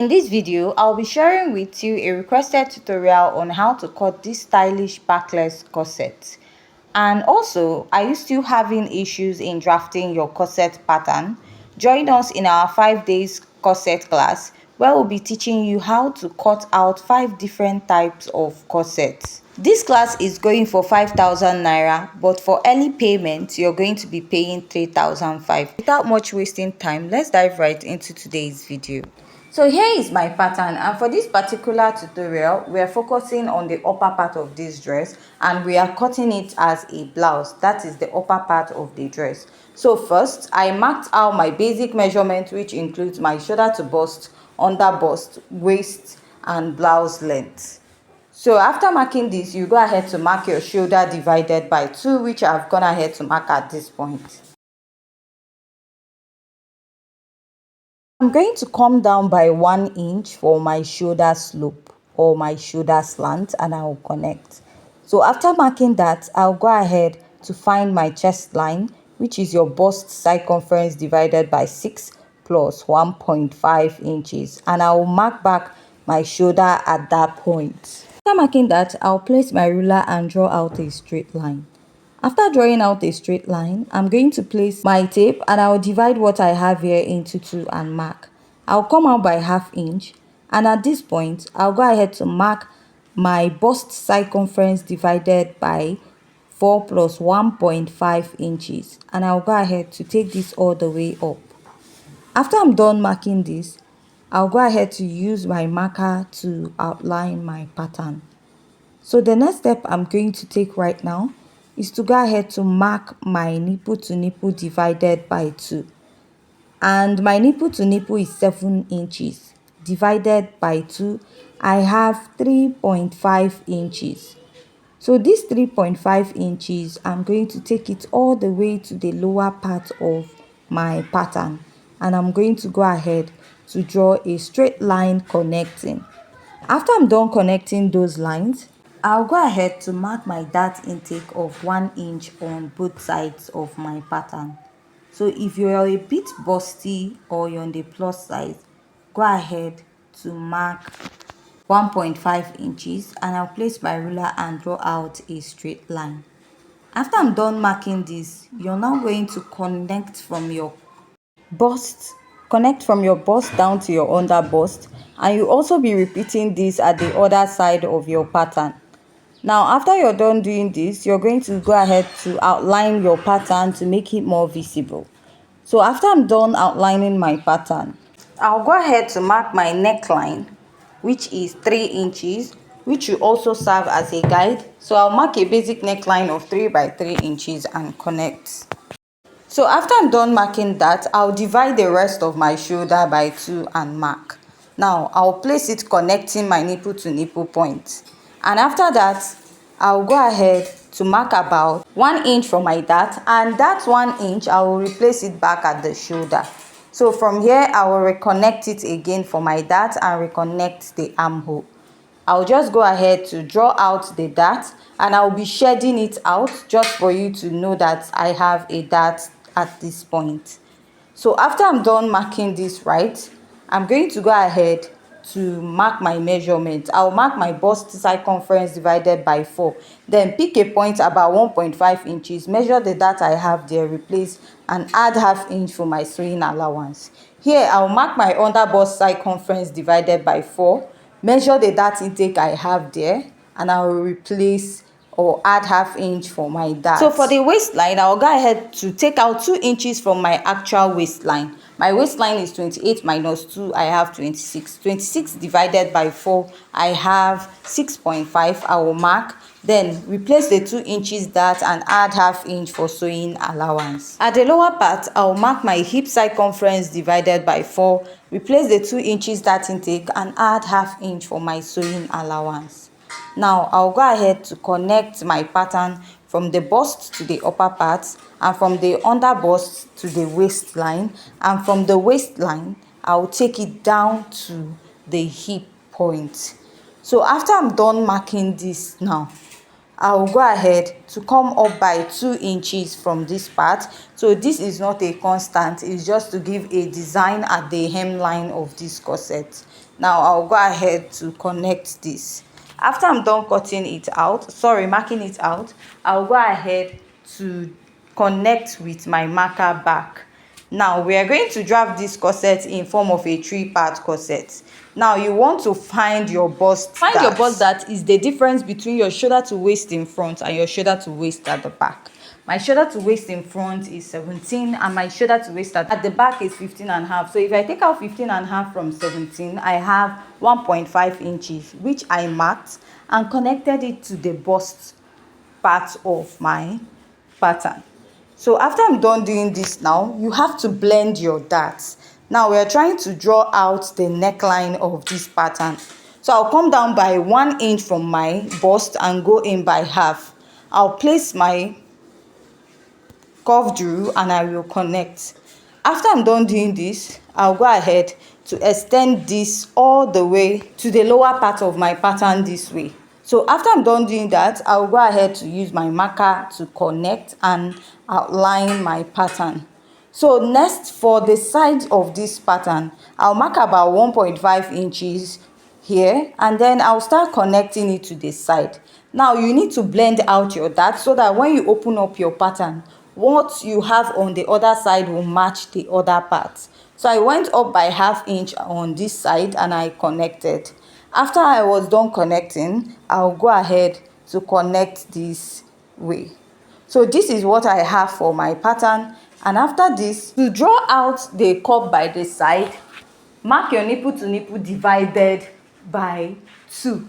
In this video, I'll be sharing with you a requested tutorial on how to cut this stylish backless corset. And also, are you still having issues in drafting your corset pattern? Join us in our 5 days corset class where we'll be teaching you how to cut out 5 different types of corsets. This class is going for 5,000 naira, but for early payment, you're going to be paying 3,500. Without much wasting time, let's dive right into today's video. So here is my pattern, and for this particular tutorial we are focusing on the upper part of this dress and we are cutting it as a blouse. That is the upper part of the dress. So first I marked out my basic measurement, which includes my shoulder to bust, under bust, waist and blouse length. So after marking this, you go ahead to mark your shoulder divided by 2, which I've gone ahead to mark at this point. I'm going to come down by 1 inch for my shoulder slope or my shoulder slant, and I will connect. So after marking that, I'll go ahead to find my chest line, which is your bust circumference divided by 6 plus 1.5 inches, and I will mark back my shoulder at that point. After marking that, I'll place my ruler and draw out a straight line. After drawing out a straight line, I'm going to place my tape and I'll divide what I have here into 2 and mark. I'll come out by ½ inch, and at this point, I'll go ahead to mark my bust circumference divided by 4 plus 1.5 inches, and I'll go ahead to take this all the way up. After I'm done marking this, I'll go ahead to use my marker to outline my pattern. So the next step I'm going to take right now is to go ahead to mark my nipple to nipple divided by 2. And my nipple to nipple is 7 inches. Divided by 2, I have 3.5 inches. So this 3.5 inches, I'm going to take it all the way to the lower part of my pattern. And I'm going to go ahead to draw a straight line connecting. After I'm done connecting those lines, I'll go ahead to mark my dart intake of 1 inch on both sides of my pattern. So if you're a bit busty or you're on the plus size, go ahead to mark 1.5 inches, and I'll place my ruler and draw out a straight line. After I'm done marking this, you're now going to connect from your bust down to your under bust, and you also be repeating this at the other side of your pattern. Now after you're done doing this, you're going to go ahead to outline your pattern to make it more visible. So after I'm done outlining my pattern, I'll go ahead to mark my neckline, which is 3 inches, which will also serve as a guide. So I'll mark a basic neckline of 3 by 3 inches and connect. So after I'm done marking that, I'll divide the rest of my shoulder by 2 and mark. Now I'll place it connecting my nipple to nipple point. And after that, I'll go ahead to mark about 1 inch from my dart, and that 1 inch I will replace it back at the shoulder. So from here I will reconnect it again for my dart and reconnect the armhole. I'll just go ahead to draw out the dart, and I'll be shedding it out just for you to know that I have a dart at this point. So after I'm done marking this right, I'm going to go ahead to mark my measurement. I'll mark my bust circumference divided by 4, then pick a point about 1.5 inches, measure the dart I have there, replace and add ½ inch for my sewing allowance. Here I'll mark my under bust circumference divided by 4, measure the dart intake I have there, and I will replace or add ½ inch for my dart. So for the waistline, I'll go ahead to take out 2 inches from my actual waistline. My waistline is 28 minus 2, I have 26. 26 divided by 4, I have 6.5. I will mark, then replace the 2 inches dart and add ½ inch for sewing allowance. At the lower part, I'll mark my hip circumference divided by 4, replace the 2 inches dart intake and add ½ inch for my sewing allowance. Now I'll go ahead to connect my pattern from the bust to the upper part, and from the under bust to the waistline, and from the waistline I'll take it down to the hip point. So after I'm done marking this now, I will go ahead to come up by 2 inches from this part. So this is not a constant, it's just to give a design at the hemline of this corset. Now I'll go ahead to connect this. After I'm done marking it out, I'll go ahead to connect with my marker back. Now we are going to draft this corset in form of a 3-part corset. Now you want to find your bust dart. Find your bust dart is the difference between your shoulder to waist in front and your shoulder to waist at the back. My shoulder to waist in front is 17 and my shoulder to waist at the back is 15.5. So if I take out 15.5 from 17, I have 1.5 inches, which I marked and connected it to the bust part of my pattern. So after I'm done doing this, now you have to blend your darts. Now we are trying to draw out the neckline of this pattern. So I'll come down by 1 inch from my bust and go in by half. I'll place my curve drew and I will connect. After I'm done doing this, I'll go ahead to extend this all the way to the lower part of my pattern this way. So after I'm done doing that, I'll go ahead to use my marker to connect and outline my pattern. So next, for the sides of this pattern, I'll mark about 1.5 inches here and then I'll start connecting it to the side. Now you need to blend out your dart so that when you open up your pattern, what you have on the other side will match the other part. So I went up by ½ inch on this side and I connected. After I was done connecting, I'll go ahead to connect this way. So this is what I have for my pattern. And after this, to draw out the cup by the side, mark your nipple to nipple divided by 2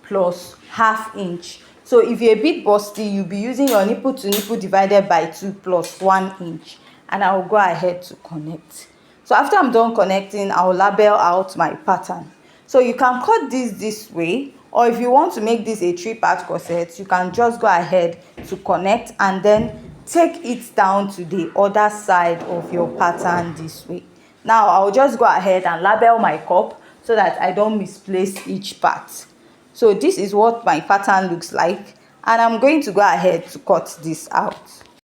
plus ½ inch. So if you're a bit busty, you'll be using your nipple to nipple divided by 2 plus 1 inch. And I'll go ahead to connect. So after I'm done connecting, I'll label out my pattern. So you can cut this way, or if you want to make this a 3-part corset, you can just go ahead to connect and then take it down to the other side of your pattern this way. Now I'll just go ahead and label my cup so that I don't misplace each part. So this is what my pattern looks like, and I'm going to go ahead to cut this out.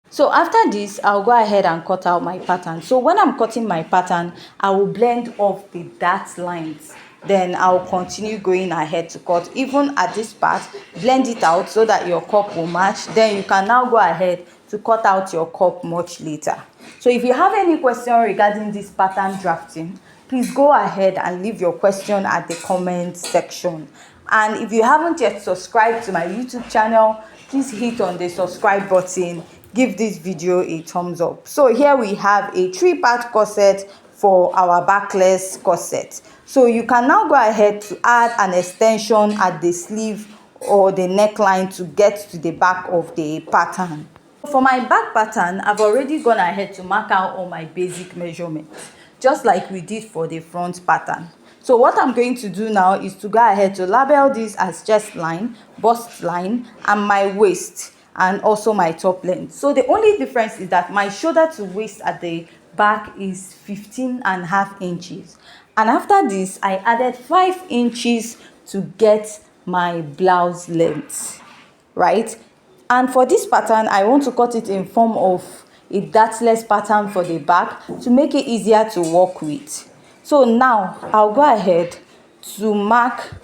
So after this, I'll go ahead and cut out my pattern. So when I'm cutting my pattern, I will blend off the dart lines. Then I'll continue going ahead to cut. Even at this part, blend it out so that your cup will match. Then you can now go ahead to cut out your cup much later. So if you have any question regarding this pattern drafting, please go ahead and leave your question at the comment section. And if you haven't yet subscribed to my YouTube channel, please hit on the subscribe button. Give this video a thumbs up. So here we have a 3-part corset for our backless corset. So you can now go ahead to add an extension at the sleeve or the neckline to get to the back of the pattern. For my back pattern, I've already gone ahead to mark out all my basic measurements, just like we did for the front pattern. So what I'm going to do now is to go ahead to label this as chest line, bust line, and my waist, and also my top length. So the only difference is that my shoulder to waist at the back is 15.5 inches. And after this, I added 5 inches to get my blouse length, right? And for this pattern, I want to cut it in form of a dartless pattern for the back to make it easier to work with. So now I'll go ahead to mark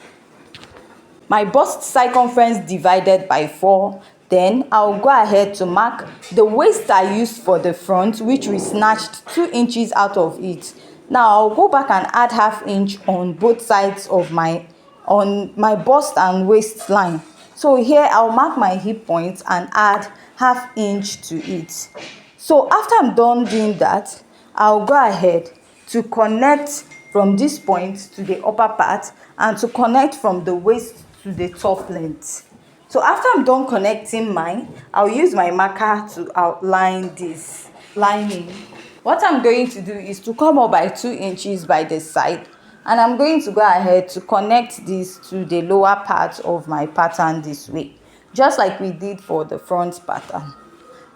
my bust circumference divided by 4. Then I'll go ahead to mark the waist I used for the front, which we snatched 2 inches out of it. Now I'll go back and add ½ inch on both sides of my bust and waist line. So here I'll mark my hip point and add ½ inch to it. So after I'm done doing that, I'll go ahead to connect from this point to the upper part and to connect from the waist to the top length. So after I'm done connecting mine, I'll use my marker to outline this lining. What I'm going to do is to come up by 2 inches by the side, and I'm going to go ahead to connect this to the lower part of my pattern this way, just like we did for the front pattern.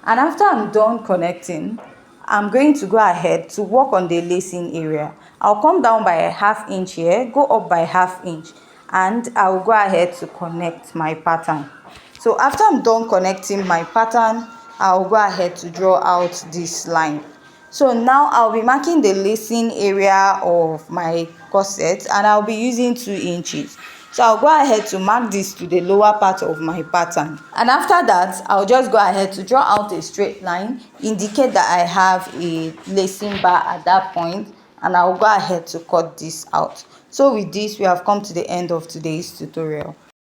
And after I'm done connecting, I'm going to go ahead to work on the lacing area. I'll come down by ½ inch here, go up by ½ inch, and I'll go ahead to connect my pattern. So after I'm done connecting my pattern, I'll go ahead to draw out this line. So now I'll be marking the lacing area of my corset, and I'll be using 2 inches. So I'll go ahead to mark this to the lower part of my pattern, and after that I'll just go ahead to draw out a straight line, indicate that I have a lacing bar at that point, and I'll go ahead to cut this out. So with this, we have come to the end of today's tutorial.